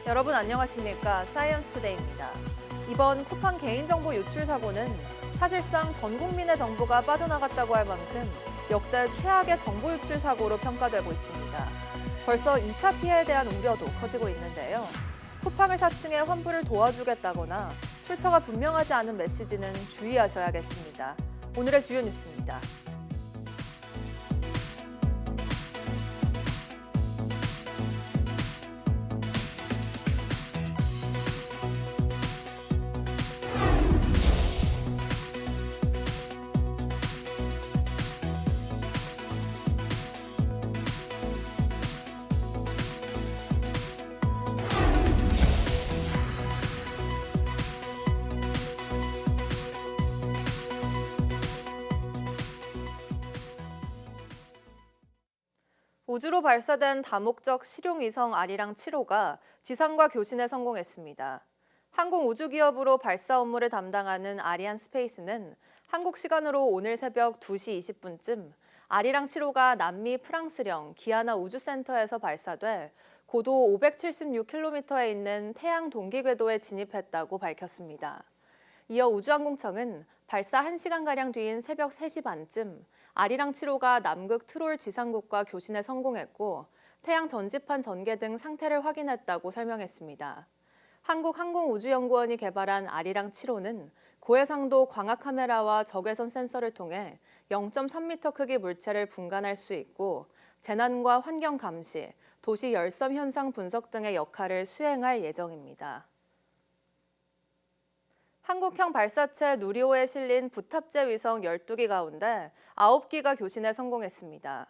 여러분 안녕하십니까? 사이언스 투데이입니다. 이번 쿠팡 개인정보 유출 사고는 사실상 전 국민의 정보가 빠져나갔다고 할 만큼 역대 최악의 정보 유출 사고로 평가되고 있습니다. 벌써 2차 피해에 대한 우려도 커지고 있는데요. 쿠팡을 사칭해 환불을 도와주겠다거나 출처가 분명하지 않은 메시지는 주의하셔야겠습니다. 오늘의 주요 뉴스입니다. 우주로 발사된 다목적 실용위성 아리랑 7호가 지상과 교신에 성공했습니다. 한국 우주기업으로 발사 업무를 담당하는 아리안스페이스는 한국 시간으로 오늘 새벽 2시 20분쯤 아리랑 7호가 남미 프랑스령 기아나 우주센터에서 발사돼 고도 576km에 있는 태양 동기궤도에 진입했다고 밝혔습니다. 이어 우주항공청은 발사 1시간가량 뒤인 새벽 3시 반쯤 아리랑 7호가 남극 트롤 지상국과 교신에 성공했고 태양 전지판 전개 등 상태를 확인했다고 설명했습니다. 한국항공우주연구원이 개발한 아리랑 7호는 고해상도 광학 카메라와 적외선 센서를 통해 0.3m 크기 물체를 분간할 수 있고 재난과 환경 감시, 도시 열섬 현상 분석 등의 역할을 수행할 예정입니다. 한국형 발사체 누리호에 실린 부탑재 위성 12기 가운데 9기가 교신에 성공했습니다.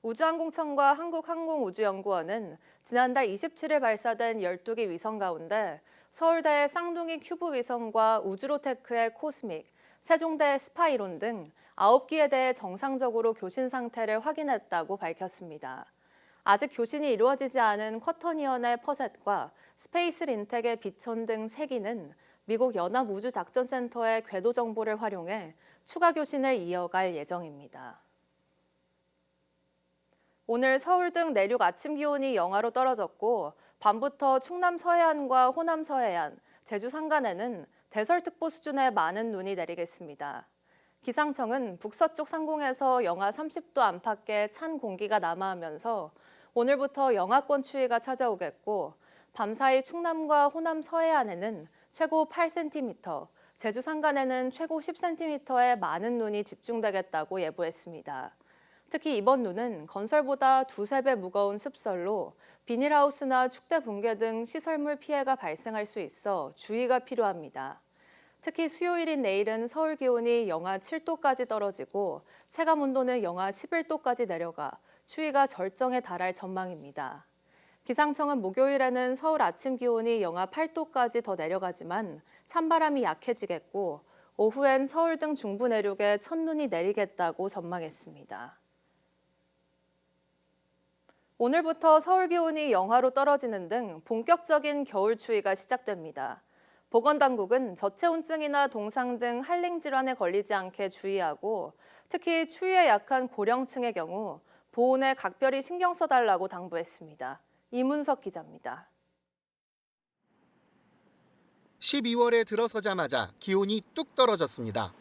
우주항공청과 한국항공우주연구원은 지난달 27일 발사된 12기 위성 가운데 서울대의 쌍둥이 큐브 위성과 우주로테크의 코스믹, 세종대의 스파이론 등 9기에 대해 정상적으로 교신 상태를 확인했다고 밝혔습니다. 아직 교신이 이루어지지 않은 쿼터니언의 퍼셋과 스페이스 린텍의 비천 등 3기는 미국 연합우주작전센터의 궤도 정보를 활용해 추가 교신을 이어갈 예정입니다. 오늘 서울 등 내륙 아침 기온이 영하로 떨어졌고 밤부터 충남 서해안과 호남 서해안, 제주 산간에는 대설특보 수준의 많은 눈이 내리겠습니다. 기상청은 북서쪽 상공에서 영하 30도 안팎의 찬 공기가 남하하면서 오늘부터 영하권 추위가 찾아오겠고 밤사이 충남과 호남 서해안에는 최고 8cm, 제주 산간에는 최고 10cm의 많은 눈이 집중되겠다고 예보했습니다. 특히 이번 눈은 건설보다 2~3배 무거운 습설로 비닐하우스나 축대 붕괴 등 시설물 피해가 발생할 수 있어 주의가 필요합니다. 특히 수요일인 내일은 서울 기온이 영하 7도까지 떨어지고 체감 온도는 영하 11도까지 내려가 추위가 절정에 달할 전망입니다. 기상청은 목요일에는 서울 아침 기온이 영하 8도까지 더 내려가지만 찬바람이 약해지겠고 오후엔 서울 등 중부 내륙에 첫눈이 내리겠다고 전망했습니다. 오늘부터 서울 기온이 영하로 떨어지는 등 본격적인 겨울 추위가 시작됩니다. 보건당국은 저체온증이나 동상 등 한랭 질환에 걸리지 않게 주의하고 특히 추위에 약한 고령층의 경우 보온에 각별히 신경 써달라고 당부했습니다. 이문석 기자입니다. 12월에 들어서자마자 기온이 뚝 떨어졌습니다.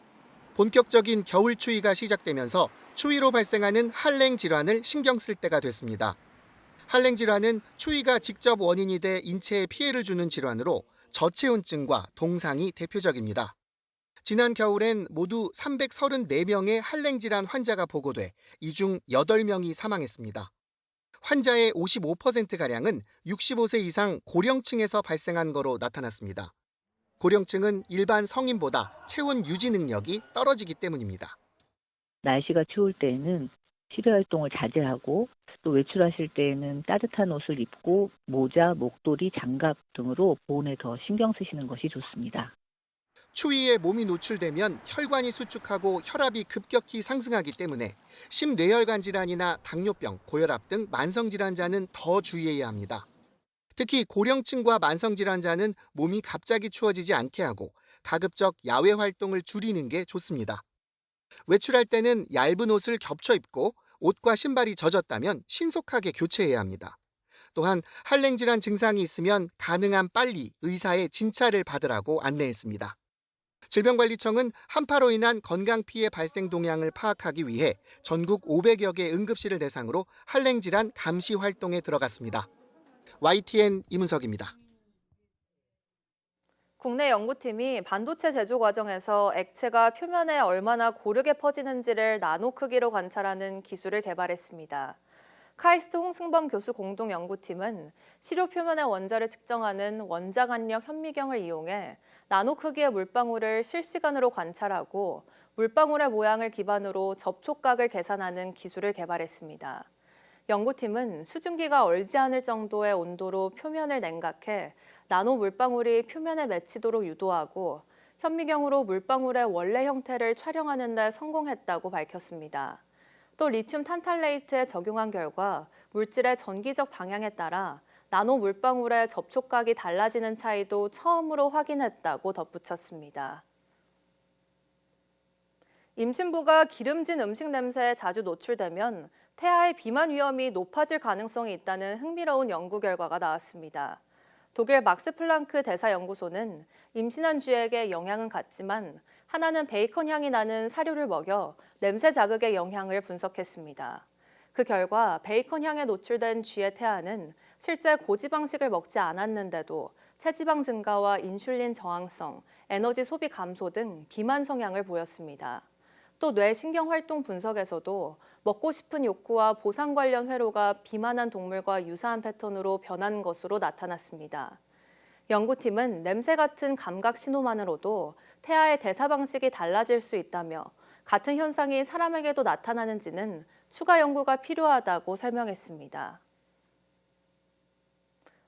본격적인 겨울 추위가 시작되면서 추위로 발생하는 한랭 질환을 신경 쓸 때가 됐습니다. 한랭 질환은 추위가 직접 원인이 돼 인체에 피해를 주는 질환으로 저체온증과 동상이 대표적입니다. 지난 겨울엔 모두 334명의 한랭 질환 환자가 보고돼 이 중 8명이 사망했습니다. 환자의 55%가량은 65세 이상 고령층에서 발생한 거로 나타났습니다. 고령층은 일반 성인보다 체온 유지 능력이 떨어지기 때문입니다. 날씨가 추울 때에는 실외 활동을 자제하고 또 외출하실 때에는 따뜻한 옷을 입고 모자, 목도리, 장갑 등으로 보온에 더 신경 쓰시는 것이 좋습니다. 추위에 몸이 노출되면 혈관이 수축하고 혈압이 급격히 상승하기 때문에 심뇌혈관 질환이나 당뇨병, 고혈압 등 만성 질환자는 더 주의해야 합니다. 특히 고령층과 만성질환자는 몸이 갑자기 추워지지 않게 하고 가급적 야외 활동을 줄이는 게 좋습니다. 외출할 때는 얇은 옷을 겹쳐 입고 옷과 신발이 젖었다면 신속하게 교체해야 합니다. 또한 한랭질환 증상이 있으면 가능한 빨리 의사의 진찰을 받으라고 안내했습니다. 질병관리청은 한파로 인한 건강 피해 발생 동향을 파악하기 위해 전국 500여 개 응급실을 대상으로 한랭질환 감시 활동에 들어갔습니다. YTN 이문석입니다. 국내 연구팀이 반도체 제조 과정에서 액체가 표면에 얼마나 고르게 퍼지는지를 나노 크기로 관찰하는 기술을 개발했습니다. 카이스트 홍승범 교수 공동 연구팀은 시료 표면의 원자를 측정하는 원자 간력 현미경을 이용해 나노 크기의 물방울을 실시간으로 관찰하고 물방울의 모양을 기반으로 접촉각을 계산하는 기술을 개발했습니다. 연구팀은 수증기가 얼지 않을 정도의 온도로 표면을 냉각해 나노 물방울이 표면에 맺히도록 유도하고 현미경으로 물방울의 원래 형태를 촬영하는 데 성공했다고 밝혔습니다. 또 리튬 탄탈레이트에 적용한 결과 물질의 전기적 방향에 따라 나노 물방울의 접촉각이 달라지는 차이도 처음으로 확인했다고 덧붙였습니다. 임신부가 기름진 음식 냄새에 자주 노출되면 태아의 비만 위험이 높아질 가능성이 있다는 흥미로운 연구 결과가 나왔습니다. 독일 막스 플랑크 대사연구소는 임신한 쥐에게 영향은 같지만 하나는 베이컨 향이 나는 사료를 먹여 냄새 자극의 영향을 분석했습니다. 그 결과 베이컨 향에 노출된 쥐의 태아는 실제 고지방식을 먹지 않았는데도 체지방 증가와 인슐린 저항성, 에너지 소비 감소 등 비만 성향을 보였습니다. 또 뇌 신경활동 분석에서도 먹고 싶은 욕구와 보상 관련 회로가 비만한 동물과 유사한 패턴으로 변한 것으로 나타났습니다. 연구팀은 냄새 같은 감각 신호만으로도 태아의 대사 방식이 달라질 수 있다며 같은 현상이 사람에게도 나타나는지는 추가 연구가 필요하다고 설명했습니다.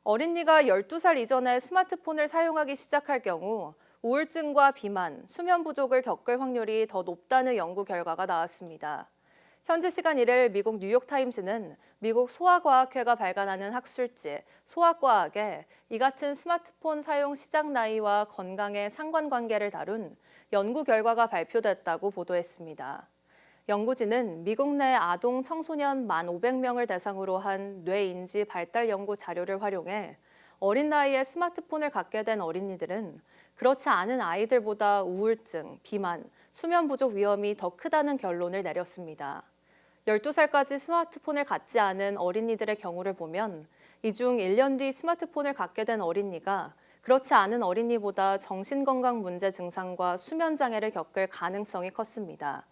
어린이가 12살 이전에 스마트폰을 사용하기 시작할 경우 우울증과 비만, 수면 부족을 겪을 확률이 더 높다는 연구 결과가 나왔습니다. 현지 시간 1일 미국 뉴욕타임스는 미국 소아과학회가 발간하는 학술지 소아과학에 이 같은 스마트폰 사용 시작 나이와 건강의 상관관계를 다룬 연구 결과가 발표됐다고 보도했습니다. 연구진은 미국 내 아동 청소년 1,500명을 대상으로 한 뇌인지 발달 연구 자료를 활용해 어린 나이에 스마트폰을 갖게 된 어린이들은 그렇지 않은 아이들보다 우울증, 비만, 수면 부족 위험이 더 크다는 결론을 내렸습니다. 12살까지 스마트폰을 갖지 않은 어린이들의 경우를 보면 이 중 1년 뒤 스마트폰을 갖게 된 어린이가 그렇지 않은 어린이보다 정신건강 문제 증상과 수면 장애를 겪을 가능성이 컸습니다.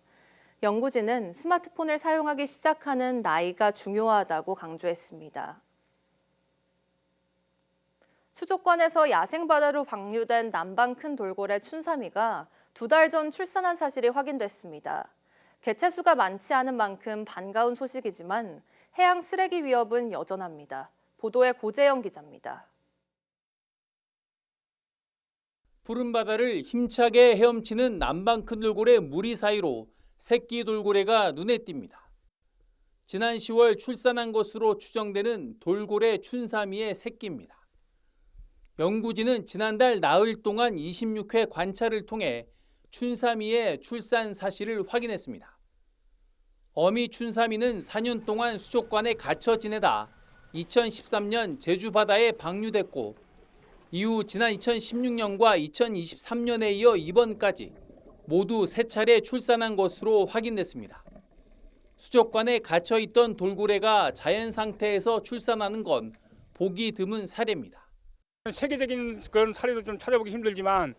연구진은 스마트폰을 사용하기 시작하는 나이가 중요하다고 강조했습니다. 수족관에서 야생바다로 방류된 남방 큰 돌고래 춘삼이가 2달 전 출산한 사실이 확인됐습니다. 개체수가 많지 않은 만큼 반가운 소식이지만 해양 쓰레기 위협은 여전합니다. 보도에 고재영 기자입니다. 푸른 바다를 힘차게 헤엄치는 남방 큰 돌고래 무리 사이로 새끼 돌고래가 눈에 띕니다. 지난 10월 출산한 것으로 추정되는 돌고래 춘삼이의 새끼입니다. 연구진은 지난달 나흘 동안 26회 관찰을 통해 춘삼이의 출산 사실을 확인했습니다. 어미 춘삼이는 4년 동안 수족관에 갇혀 지내다 2013년 제주 바다에 방류됐고 이후 지난 2016년과 2023년에 이어 이번까지 모두 3차례 출산한 것으로 확인됐습니다. 수족관에 갇혀 있던 돌고래가 자연 상태에서 출산하는 건 보기 드문 사례입니다. 세계적인 그런 사례도 좀 찾아보기 힘들지만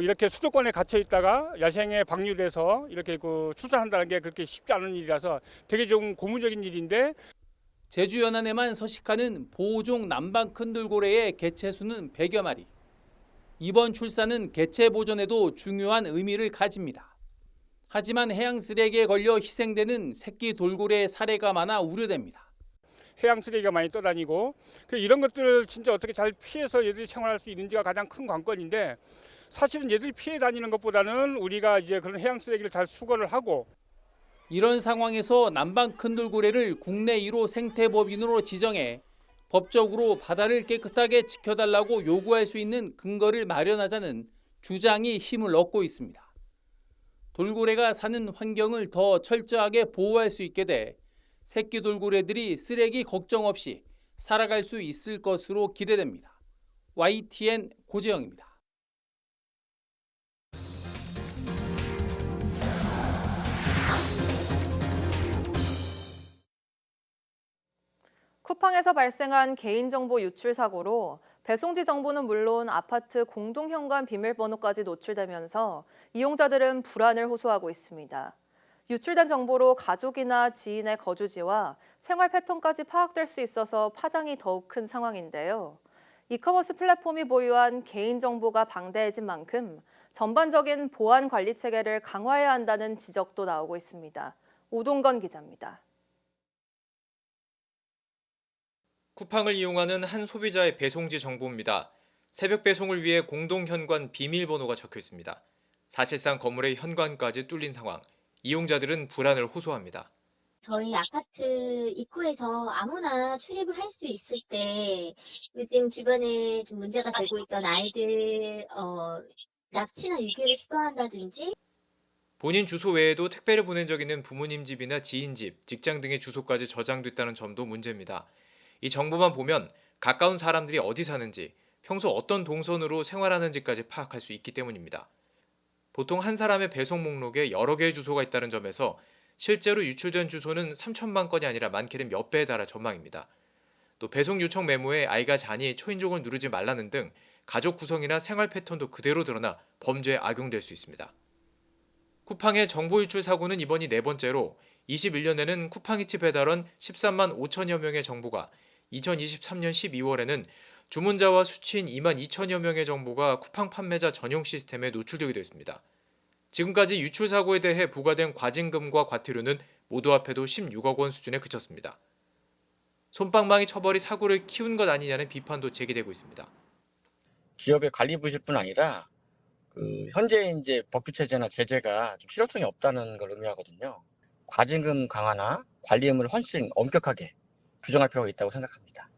이렇게 수족관에 갇혀 있다가 야생에 방류돼서 이렇게 출산한다는 게 그렇게 쉽지 않은 일이라서 되게 좀 고무적인 일인데 제주 연안에만 서식하는 보호종 남방 큰 돌고래의 개체수는 100여 마리. 이번 출산은 개체 보존에도 중요한 의미를 가집니다. 하지만 해양 쓰레기에 걸려 희생되는 새끼 돌고래의 사례가 많아 우려됩니다. 해양 쓰레기가 많이 떠다니고 이런 것들을 진짜 어떻게 잘 피해서 얘들이 생활할 수 있는지가 가장 큰 관건인데 사실은 얘들이 피해 다니는 것보다는 우리가 이제 그런 해양 쓰레기를 잘 수거를 하고 이런 상황에서 남방 큰 돌고래를 국내 1호 생태법인으로 지정해 법적으로 바다를 깨끗하게 지켜달라고 요구할 수 있는 근거를 마련하자는 주장이 힘을 얻고 있습니다. 돌고래가 사는 환경을 더 철저하게 보호할 수 있게 돼 새끼 돌고래들이 쓰레기 걱정 없이 살아갈 수 있을 것으로 기대됩니다. YTN 고재영입니다. 쿠팡에서 발생한 개인정보 유출 사고로 배송지 정보는 물론 아파트 공동현관 비밀번호까지 노출되면서 이용자들은 불안을 호소하고 있습니다. 유출된 정보로 가족이나 지인의 거주지와 생활 패턴까지 파악될 수 있어서 파장이 더욱 큰 상황인데요. 이커머스 플랫폼이 보유한 개인정보가 방대해진 만큼 전반적인 보안 관리 체계를 강화해야 한다는 지적도 나오고 있습니다. 오동건 기자입니다. 쿠팡을 이용하는 한 소비자의 배송지 정보입니다. 새벽 배송을 위해 공동 현관 비밀번호가 적혀 있습니다. 사실상 건물의 현관까지 뚫린 상황. 이용자들은 불안을 호소합니다. 저희 아파트 입구에서 아무나 출입을 할 수 있을 때 요즘 주변에 좀 문제가 되고 있던 아이들 납치나 유괴를 시도한다든지 본인 주소 외에도 택배를 보낸 적 있는 부모님 집이나 지인 집, 직장 등의 주소까지 저장됐다는 점도 문제입니다. 이 정보만 보면 가까운 사람들이 어디 사는지, 평소 어떤 동선으로 생활하는지까지 파악할 수 있기 때문입니다. 보통 한 사람의 배송 목록에 여러 개의 주소가 있다는 점에서 실제로 유출된 주소는 3천만 건이 아니라 많게는 몇 배에 달할 전망입니다. 또 배송 요청 메모에 아이가 자니 초인종을 누르지 말라는 등 가족 구성이나 생활 패턴도 그대로 드러나 범죄에 악용될 수 있습니다. 쿠팡의 정보 유출 사고는 이번이 네 번째로 21년에는 쿠팡이츠 배달원 13만 5천여 명의 정보가 2023년 12월에는 주문자와 수취인 2만 2천여 명의 정보가 쿠팡 판매자 전용 시스템에 노출되기도 했습니다. 지금까지 유출 사고에 대해 부과된 과징금과 과태료는 모두 합해도 16억 원 수준에 그쳤습니다. 솜방망이 처벌이 사고를 키운 것 아니냐는 비판도 제기되고 있습니다. 기업의 관리 부실뿐 아니라 현재 이제 법규 체제나 제재가 좀 실효성이 없다는 걸 의미하거든요. 과징금 강화나 관리 의무를 훨씬 엄격하게 규정할 필요가 있다고 생각합니다.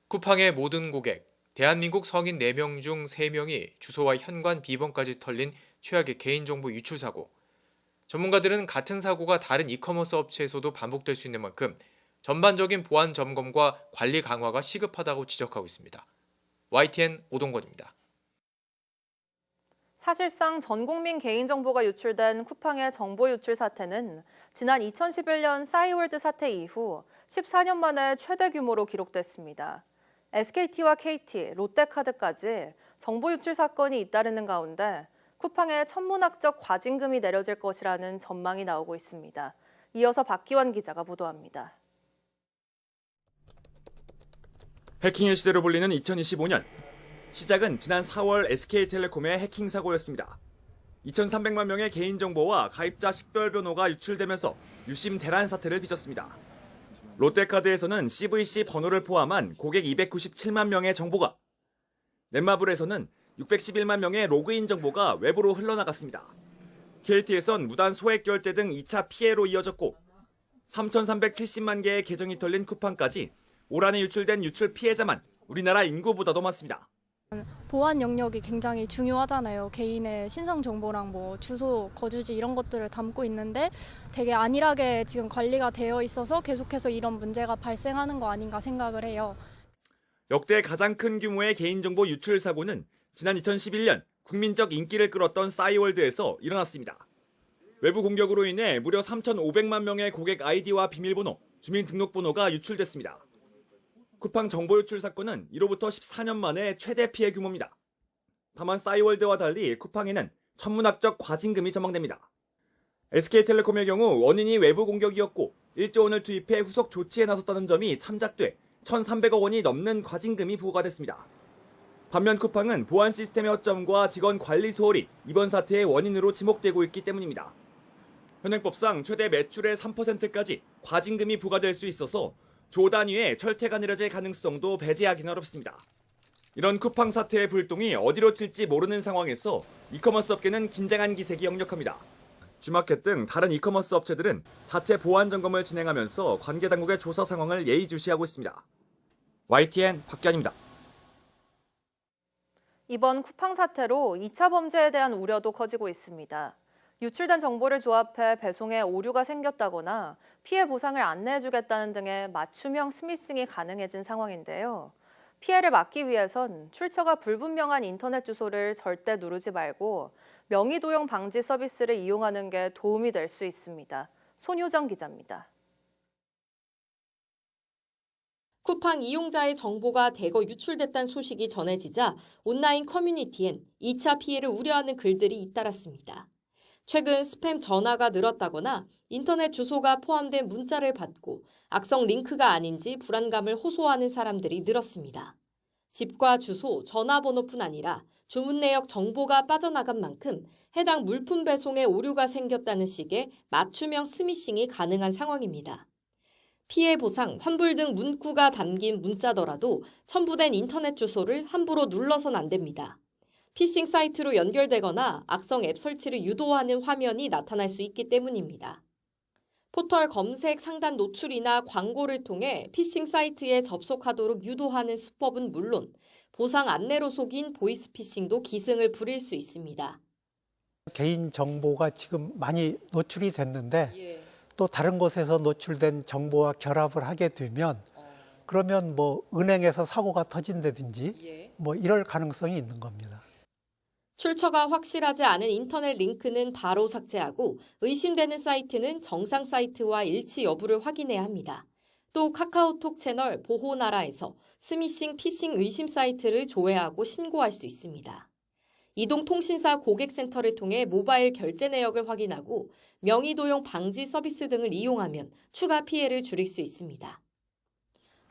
쿠팡의 모든 고객, 대한민국 성인 4명 중 3명이 주소와 현관 비번까지 털린 최악의 개인정보 유출 사고. 전문가들은 같은 사고가 다른 이커머스 업체에서도 반복될 수 있는 만큼 전반적인 보안 점검과 관리 강화가 시급하다고 지적하고 있습니다. YTN 오동건입니다. 사실상 전 국민 개인정보가 유출된 쿠팡의 정보 유출 사태는 지난 2011년 싸이월드 사태 이후 14년 만에 최대 규모로 기록됐습니다. SKT와 KT, 롯데카드까지 정보 유출 사건이 잇따르는 가운데 쿠팡에 천문학적 과징금이 내려질 것이라는 전망이 나오고 있습니다. 이어서 박기환 기자가 보도합니다. 해킹의 시대로 불리는 2025년. 시작은 지난 4월 SK텔레콤의 해킹 사고였습니다. 2,300만 명의 개인정보와 가입자 식별번호가 유출되면서 유심 대란 사태를 빚었습니다. 롯데카드에서는 CVC 번호를 포함한 고객 297만 명의 정보가, 넷마블에서는 611만 명의 로그인 정보가 외부로 흘러나갔습니다. KT에선 무단 소액 결제 등 2차 피해로 이어졌고 3,370만 개의 계정이 털린 쿠팡까지 올 한해 유출된 유출 피해자만 우리나라 인구보다도 많습니다. 보안 영역이 굉장히 중요하잖아요. 개인의 신상 정보랑 뭐 주소, 거주지 이런 것들을 담고 있는데 되게 안일하게 지금 관리가 되어 있어서 계속해서 이런 문제가 발생하는 거 아닌가 생각을 해요. 역대 가장 큰 규모의 개인정보 유출 사고는 지난 2011년 국민적 인기를 끌었던 싸이월드에서 일어났습니다. 외부 공격으로 인해 무려 3,500만 명의 고객 아이디와 비밀번호, 주민등록번호가 유출됐습니다. 쿠팡 정보 유출 사건은 이로부터 14년 만에 최대 피해 규모입니다. 다만 싸이월드와 달리 쿠팡에는 천문학적 과징금이 전망됩니다. SK텔레콤의 경우 원인이 외부 공격이었고 1조 원을 투입해 후속 조치에 나섰다는 점이 참작돼 1,300억 원이 넘는 과징금이 부과됐습니다. 반면 쿠팡은 보안 시스템의 허점과 직원 관리 소홀이 이번 사태의 원인으로 지목되고 있기 때문입니다. 현행법상 최대 매출의 3%까지 과징금이 부과될 수 있어서 조 단위의 철퇴가 내려질 가능성도 배제하기는 어렵습니다. 이런 쿠팡 사태의 불똥이 어디로 튈지 모르는 상황에서 이커머스 업계는 긴장한 기색이 역력합니다. G마켓 등 다른 이커머스 업체들은 자체 보안 점검을 진행하면서 관계 당국의 조사 상황을 예의주시하고 있습니다. YTN 박기환입니다. 이번 쿠팡 사태로 2차 범죄에 대한 우려도 커지고 있습니다. 유출된 정보를 조합해 배송에 오류가 생겼다거나 피해 보상을 안내해주겠다는 등의 맞춤형 스미싱이 가능해진 상황인데요. 피해를 막기 위해선 출처가 불분명한 인터넷 주소를 절대 누르지 말고 명의 도용 방지 서비스를 이용하는 게 도움이 될 수 있습니다. 손효정 기자입니다. 쿠팡 이용자의 정보가 대거 유출됐다는 소식이 전해지자 온라인 커뮤니티엔 2차 피해를 우려하는 글들이 잇따랐습니다. 최근 스팸 전화가 늘었다거나 인터넷 주소가 포함된 문자를 받고 악성 링크가 아닌지 불안감을 호소하는 사람들이 늘었습니다. 집과 주소, 전화번호뿐 아니라 주문 내역 정보가 빠져나간 만큼 해당 물품 배송에 오류가 생겼다는 식의 맞춤형 스미싱이 가능한 상황입니다. 피해 보상, 환불 등 문구가 담긴 문자더라도 첨부된 인터넷 주소를 함부로 눌러선 안 됩니다. 피싱 사이트로 연결되거나 악성 앱 설치를 유도하는 화면이 나타날 수 있기 때문입니다. 포털 검색 상단 노출이나 광고를 통해 피싱 사이트에 접속하도록 유도하는 수법은 물론 보상 안내로 속인 보이스피싱도 기승을 부릴 수 있습니다. 개인 정보가 지금 많이 노출이 됐는데 또 다른 곳에서 노출된 정보와 결합을 하게 되면 그러면 뭐 은행에서 사고가 터진다든지 뭐 이럴 가능성이 있는 겁니다. 출처가 확실하지 않은 인터넷 링크는 바로 삭제하고 의심되는 사이트는 정상 사이트와 일치 여부를 확인해야 합니다. 또 카카오톡 채널 보호나라에서 스미싱 피싱 의심 사이트를 조회하고 신고할 수 있습니다. 이동통신사 고객센터를 통해 모바일 결제 내역을 확인하고 명의 도용 방지 서비스 등을 이용하면 추가 피해를 줄일 수 있습니다.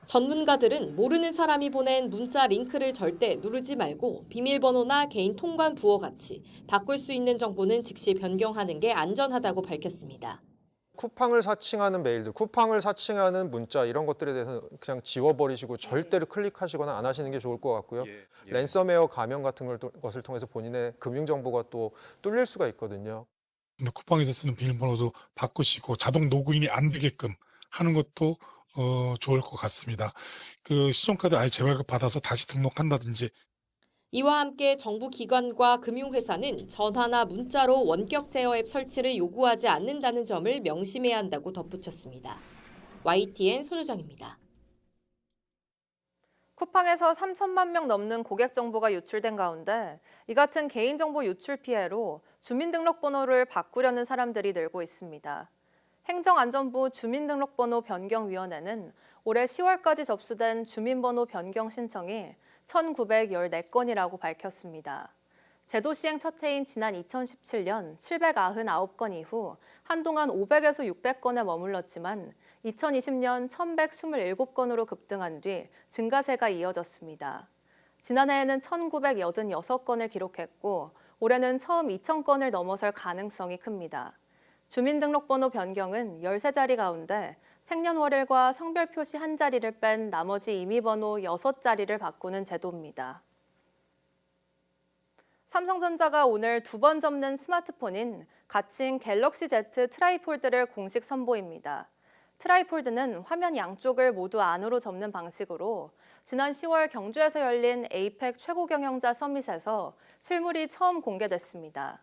전문가들은 모르는 사람이 보낸 문자 링크를 절대 누르지 말고 비밀번호나 개인 통관 부호 같이 바꿀 수 있는 정보는 즉시 변경하는 게 안전하다고 밝혔습니다. 쿠팡을 사칭하는 메일들, 쿠팡을 사칭하는 문자 이런 것들에 대해서 그냥 지워버리시고 절대로 클릭하시거나 안 하시는 게 좋을 것 같고요. 랜섬웨어 감염 같은 것을 통해서 본인의 금융정보가 또 뚫릴 수가 있거든요. 쿠팡에서 쓰는 비밀번호도 바꾸시고 자동 로그인이 안 되게끔 하는 것도 좋을 것 같습니다. 그 신용카드 아예 재발급 받아서 다시 등록한다든지. 이와 함께 정부 기관과 금융회사는 전화나 문자로 원격 제어 앱 설치를 요구하지 않는다는 점을 명심해야 한다고 덧붙였습니다. YTN 손효정입니다. 쿠팡에서 3천만 명 넘는 고객 정보가 유출된 가운데 이 같은 개인정보 유출 피해로 주민등록번호를 바꾸려는 사람들이 늘고 있습니다. 행정안전부 주민등록번호 변경위원회는 올해 10월까지 접수된 주민번호 변경 신청이 1,914건이라고 밝혔습니다. 제도 시행 첫 해인 지난 2017년 799건 이후 한동안 500에서 600건에 머물렀지만 2020년 1,127건으로 급등한 뒤 증가세가 이어졌습니다. 지난해에는 1,986건을 기록했고 올해는 처음 2,000건을 넘어설 가능성이 큽니다. 주민등록번호 변경은 13자리 가운데 생년월일과 성별 표시 한 자리를 뺀 나머지 임의번호 6자리를 바꾸는 제도입니다. 삼성전자가 오늘 2번 접는 스마트폰인 가칭 갤럭시 Z 트라이폴드를 공식 선보입니다. 트라이폴드는 화면 양쪽을 모두 안으로 접는 방식으로 지난 10월 경주에서 열린 에이펙 최고 경영자 서밋에서 실물이 처음 공개됐습니다.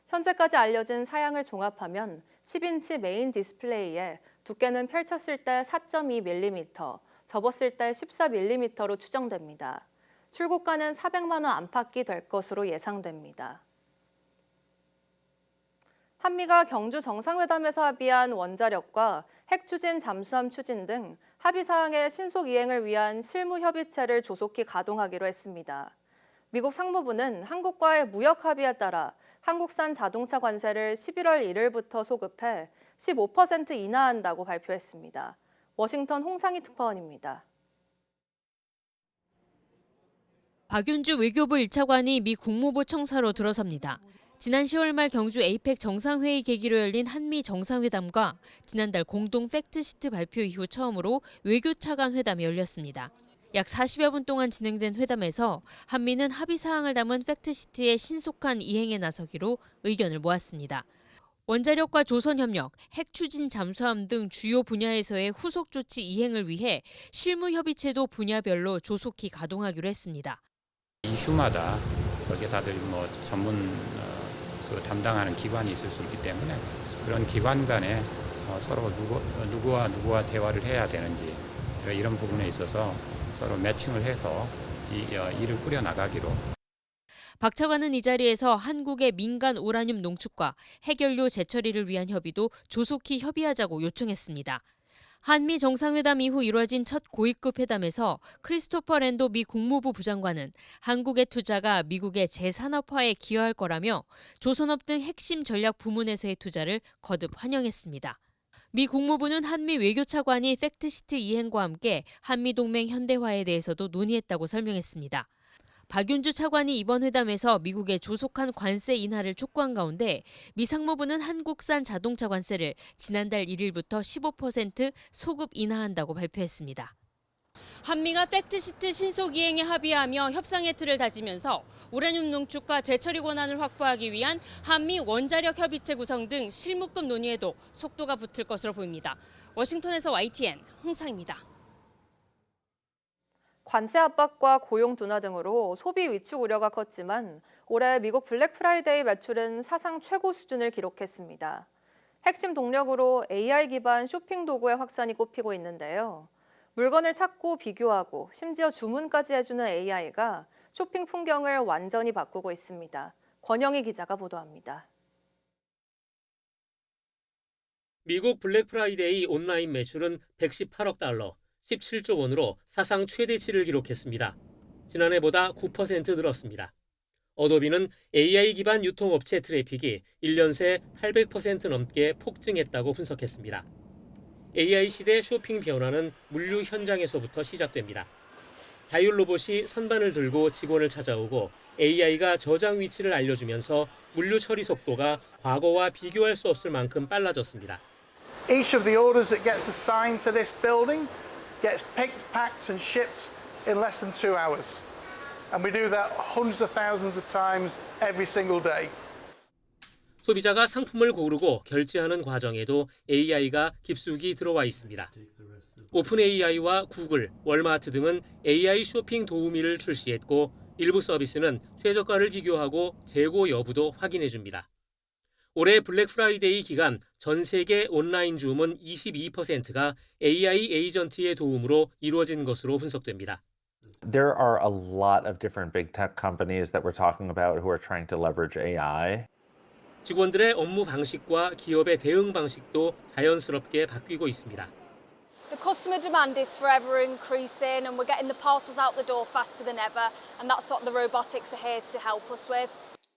현재까지 알려진 사양을 종합하면 10인치 메인 디스플레이에 두께는 펼쳤을 때 4.2mm, 접었을 때 14mm로 추정됩니다. 출고가는 400만 원 안팎이 될 것으로 예상됩니다. 한미가 경주 정상회담에서 합의한 원자력과 핵 추진, 잠수함 추진 등 합의 사항의 신속 이행을 위한 실무 협의체를 조속히 가동하기로 했습니다. 미국 상무부는 한국과의 무역 합의에 따라 한국산 자동차 관세를 11월 1일부터 소급해 15% 인하한다고 발표했습니다. 워싱턴 홍상희 특파원입니다. 박윤주 외교부 1차관이 미 국무부 청사로 들어섭니다. 지난 10월 말 경주 에이펙 정상회의 계기로 열린 한미 정상회담과 지난달 공동 팩트시트 발표 이후 처음으로 외교차관 회담이 열렸습니다. 약 40여 분 동안 진행된 회담에서 한미는 합의 사항을 담은 팩트시트의 신속한 이행에 나서기로 의견을 모았습니다. 원자력과 조선협력, 핵추진 잠수함 등 주요 분야에서의 후속 조치 이행을 위해 실무협의체도 분야별로 조속히 가동하기로 했습니다. 이슈마다 거기에 다들 뭐 전문 담당하는 기관이 있을 수 있기 때문에 그런 기관 간에 서로 누구와 대화를 해야 되는지 이런 부분에 있어서 서로 매칭을 해서 이 일을 꾸려나가기로. 박 차관은 이 자리에서 한국의 민간 우라늄 농축과 핵연료 재처리를 위한 협의도 조속히 협의하자고 요청했습니다. 한미 정상회담 이후 이뤄진 첫 고위급 회담에서 크리스토퍼 랜도 미 국무부 부장관은 한국의 투자가 미국의 재산업화에 기여할 거라며 조선업 등 핵심 전략 부문에서의 투자를 거듭 환영했습니다. 미 국무부는 한미 외교차관이 팩트시트 이행과 함께 한미동맹 현대화에 대해서도 논의했다고 설명했습니다. 박윤주 차관이 이번 회담에서 미국의 조속한 관세 인하를 촉구한 가운데 미 상무부는 한국산 자동차 관세를 지난달 1일부터 15% 소급 인하한다고 발표했습니다. 한미가 팩트시트 신속 이행에 합의하며 협상의 틀을 다지면서 우라늄 농축과 재처리 권한을 확보하기 위한 한미 원자력 협의체 구성 등 실무급 논의에도 속도가 붙을 것으로 보입니다. 워싱턴에서 YTN 홍상입니다. 관세 압박과 고용 둔화 등으로 소비 위축 우려가 컸지만 올해 미국 블랙 프라이데이 매출은 사상 최고 수준을 기록했습니다. 핵심 동력으로 AI 기반 쇼핑 도구의 확산이 꼽히고 있는데요. 물건을 찾고 비교하고 심지어 주문까지 해주는 AI가 쇼핑 풍경을 완전히 바꾸고 있습니다. 권영희 기자가 보도합니다. 미국 블랙 프라이데이 온라인 매출은 118억 달러, 17조 원으로 사상 최대치를 기록했습니다. 지난해보다 9% 늘었습니다. 어도비는 AI 기반 유통업체 트래픽이 1년 새 800% 넘게 폭증했다고 분석했습니다. AI 시대 쇼핑 변화는 물류 현장에서부터 시작됩니다. 자율 로봇이 선반을 들고 직원을 찾아오고 AI가 저장 위치를 알려주면서 물류 처리 속도가 과거와 비교할 수 없을 만큼 빨라졌습니다. Each of the orders that gets assigned to this building gets picked, packed and shipped in less than 2 hours. And we do that hundreds of thousands of times every single day. 소비자가 상품을 고르고 결제하는 과정에도 AI가 깊숙이 들어와 있습니다. 오픈 AI와 구글, 월마트 등은 AI 쇼핑 도우미를 출시했고 일부 서비스는 최저가를 비교하고 재고 여부도 확인해 줍니다. 올해 블랙 프라이데이 기간 전 세계 온라인 주문 22%가 AI 에이전트의 도움으로 이루어진 것으로 분석됩니다. There are a lot of different big tech companies that we're talking about who are trying to leverage AI. 직원들의 업무 방식과 기업의 대응 방식도 자연스럽게 바뀌고 있습니다. The customer demand is forever increasing and we're getting the parcels out the door faster than ever and that's what the robotics are here to help us with.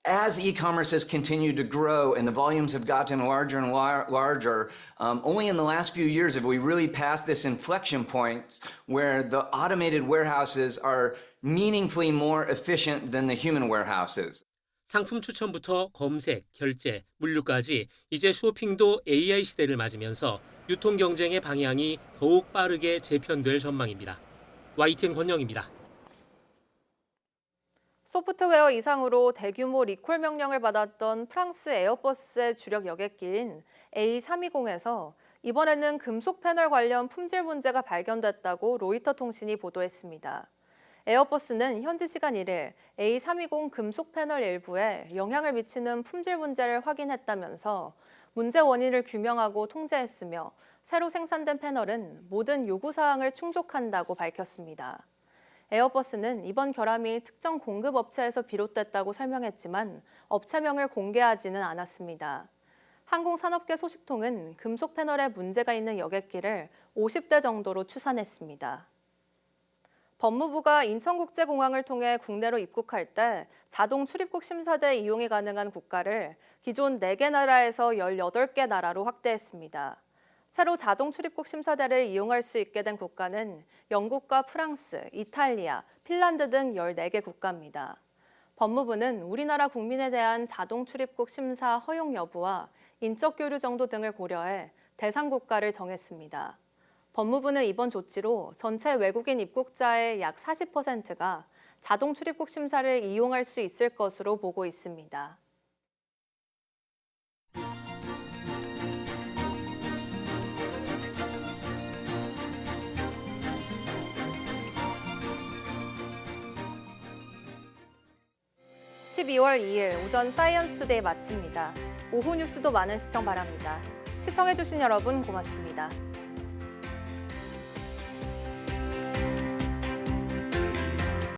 As e-commerce has continued to grow and the volumes have gotten larger and larger, only in the last few years have we really passed this inflection point where the automated warehouses are meaningfully more efficient than the human warehouses. 상품 추천부터 검색, 결제, 물류까지 이제 쇼핑도 AI 시대를 맞으면서 유통 경쟁의 방향이 더욱 빠르게 재편될 전망입니다. YTN 권영입니다. 소프트웨어 이상으로 대규모 리콜 명령을 받았던 프랑스 에어버스의 주력 여객기인 A320에서 이번에는 금속 패널 관련 품질 문제가 발견됐다고 로이터 통신이 보도했습니다. 에어버스는 현지 시간 1일 A320 금속 패널 일부에 영향을 미치는 품질 문제를 확인했다면서 문제 원인을 규명하고 통제했으며 새로 생산된 패널은 모든 요구사항을 충족한다고 밝혔습니다. 에어버스는 이번 결함이 특정 공급 업체에서 비롯됐다고 설명했지만 업체명을 공개하지는 않았습니다. 항공산업계 소식통은 금속 패널에 문제가 있는 여객기를 50대 정도로 추산했습니다. 법무부가 인천국제공항을 통해 국내로 입국할 때 자동 출입국 심사대 이용이 가능한 국가를 기존 4개 나라에서 18개 나라로 확대했습니다. 새로 자동 출입국 심사대를 이용할 수 있게 된 국가는 영국과 프랑스, 이탈리아, 핀란드 등 14개 국가입니다. 법무부는 우리나라 국민에 대한 자동 출입국 심사 허용 여부와 인적 교류 정도 등을 고려해 대상 국가를 정했습니다. 법무부는 이번 조치로 전체 외국인 입국자의 약 40%가 자동 출입국 심사를 이용할 수 있을 것으로 보고 있습니다. 12월 2일 오전 사이언스 투데이 마칩니다. 오후 뉴스도 많은 시청 바랍니다. 시청해주신 여러분 고맙습니다.